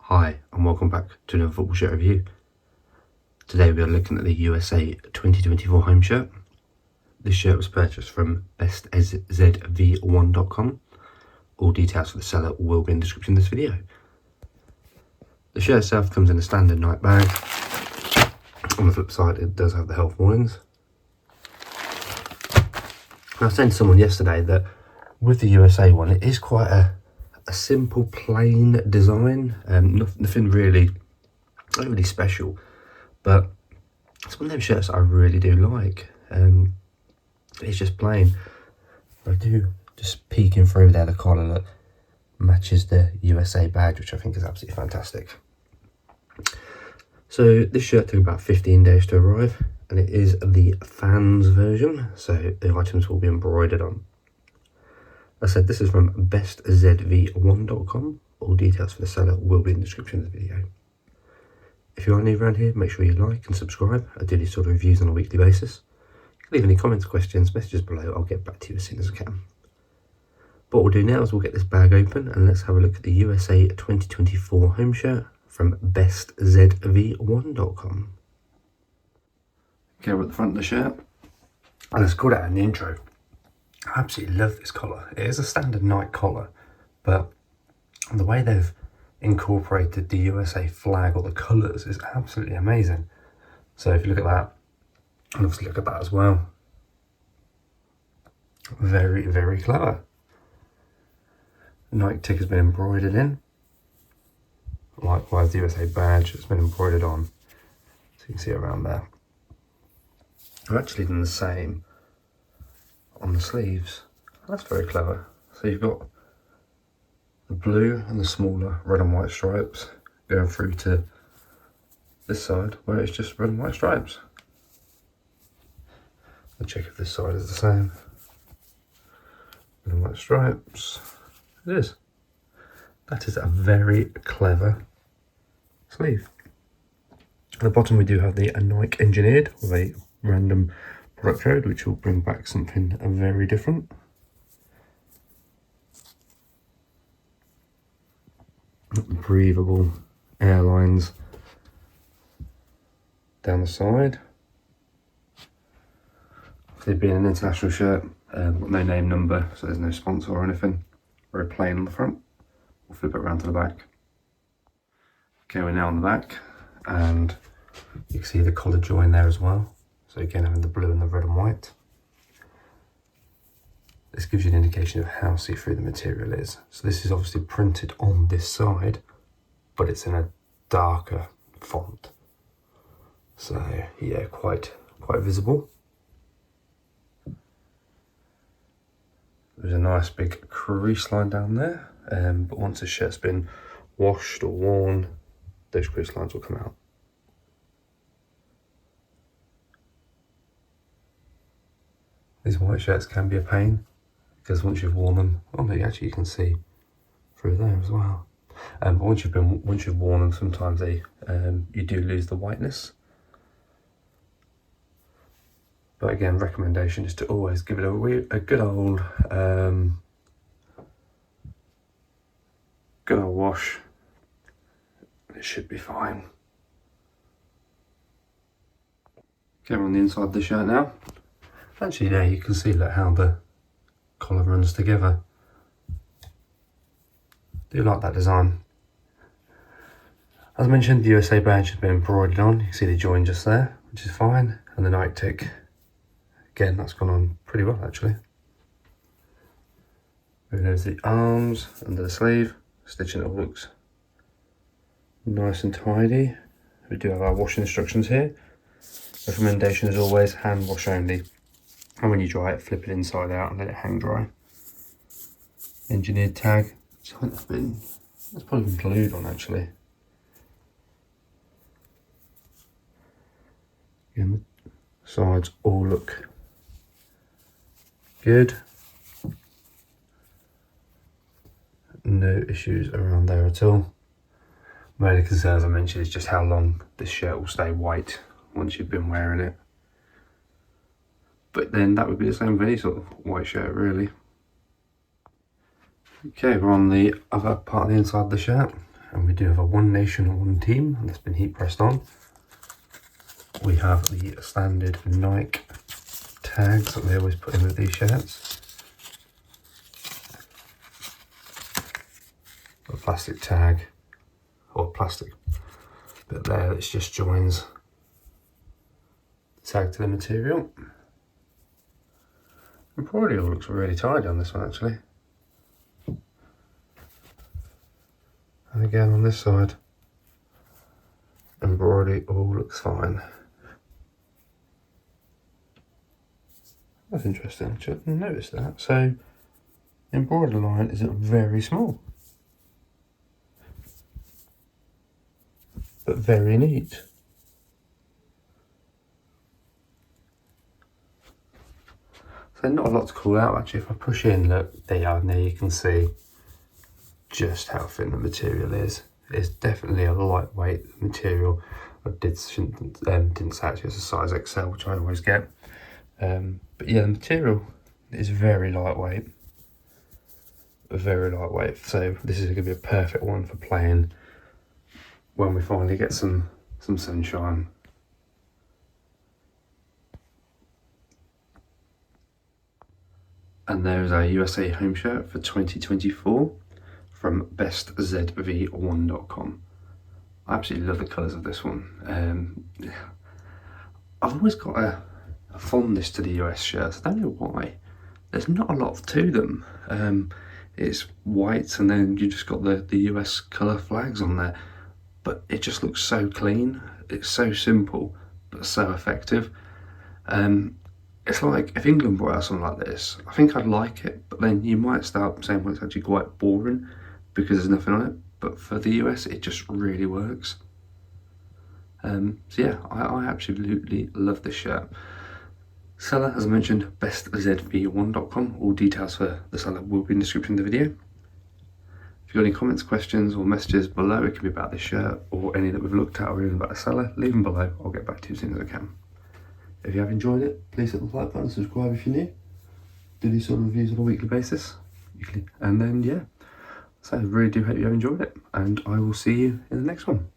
Hi and welcome back to another football shirt review. Today we are looking at the USA 2024 home shirt. This shirt was purchased from bestzv1.com. All details for the seller will be in the description of this video. The shirt itself comes in a standard Nike bag. On the flip side it does have the health warnings. I was saying to someone yesterday that with the USA one it is quite a simple plain design, nothing really, not really special, but it's one of those shirts I really do like. It's just plain. I do just peeking through there, the collar that matches the USA badge, which I think is absolutely fantastic. So this shirt took about 15 days to arrive, and it is the fans version, so the items will be embroidered on. As I said, this is from bestzv1.com. All details for the seller will be in the description of the video. If you are new around here, make sure you like and subscribe. I do these sort of reviews on a weekly basis. You can leave any comments, questions, messages below. I'll get back to you as soon as I can. But what we'll do now is we'll get this bag open and let's have a look at the USA 2024 home shirt from bestzv1.com. Okay, we're at the front of the shirt. And let's call it out in the intro. I absolutely love this collar. It is a standard Nike collar, but the way they've incorporated the USA flag or the colours is absolutely amazing. So if you look at that, and obviously look at that as well. Very, very clever. The Nike tick has been embroidered in. Likewise, the USA badge has been embroidered on. So you can see it around there. I've actually done the same on the sleeves. That's very clever. So you've got the blue and the smaller red and white stripes going through to this side where it's just red and white stripes. I'll check if this side is the same. Red and white stripes. It is. That is a very clever sleeve. At the bottom we do have the Nike engineered with a random product code, which will bring back something very different. Breathable airlines down the side. For it being an international shirt, got no name number, so there's no sponsor or anything. Very plain on the front. We'll flip it around to the back. Okay, we're now on the back, and you can see the collar join there as well. So again, having the blue and the red and white. This gives you an indication of how see-through the material is. So this is obviously printed on this side, but it's in a darker font. So yeah, quite visible. There's a nice big crease line down there, but once the shirt's been washed or worn, those crease lines will come out. These white shirts can be a pain because once you've worn them, actually you can see through there as well. But once you've worn them, sometimes you do lose the whiteness. But again, recommendation is to always give it a good old wash. It should be fine. Okay, we're on the inside of the shirt now. Actually, there you can see how the collar runs together. Do like that design. As mentioned, the USA badge has been embroidered on. You can see the join just there, which is fine. And the Nike tick, again, that's gone on pretty well actually. Moving over to the arms, under the sleeve, stitching it all looks nice and tidy. We do have our washing instructions here. Recommendation as always, hand wash only. And when you dry it, flip it inside out and let it hang dry. Engineered tag, so that's probably been glued on actually. Again, the sides all look good. No issues around there at all. My only concern, as I mentioned, is just how long this shirt will stay white once you've been wearing it. But then that would be the same with any sort of white shirt really. Okay, we're on the other part of the inside of the shirt, And we do have a One Nation, One Team, and that's been heat pressed on. We have the standard Nike tags that they always put in with these shirts. A plastic tag, or plastic bit there that just joins the tag to the material. Embroidery all looks really tidy on this one actually. And again on this side, embroidery all looks fine. That's interesting, I didn't notice that. So, the embroidery line is very small, but very neat. So not a lot to call out actually. If I push in, look, there you can see just how thin the material is. It's definitely a lightweight material. I didn't say actually it's a size XL, which I always get. But yeah, the material is very lightweight. Very lightweight. So this is going to be a perfect one for playing when we finally get some sunshine. And there's our USA home shirt for 2024 from bestzv1.com. I absolutely love the colours of this one. I've always got a fondness to the US shirts. I don't know why. There's not a lot to them. It's white and then you just got the US colour flags on there. But it just looks so clean. It's so simple, but so effective. It's like if England brought out something like this, I think I'd like it, but then you might start saying, well, it's actually quite boring because there's nothing on it. But for the US, it just really works. So yeah, I absolutely love this shirt. Seller, as I mentioned, bestzv1.com. All details for the seller will be in the description of the video. If you've got any comments, questions or messages below, it can be about this shirt or any that we've looked at or even about the seller, leave them below. I'll get back to you as soon as I can. If you have enjoyed it, please hit the like button, subscribe if you're new. Do these sort of reviews on a weekly basis. And then, yeah. So I really do hope you have enjoyed it. And I will see you in the next one.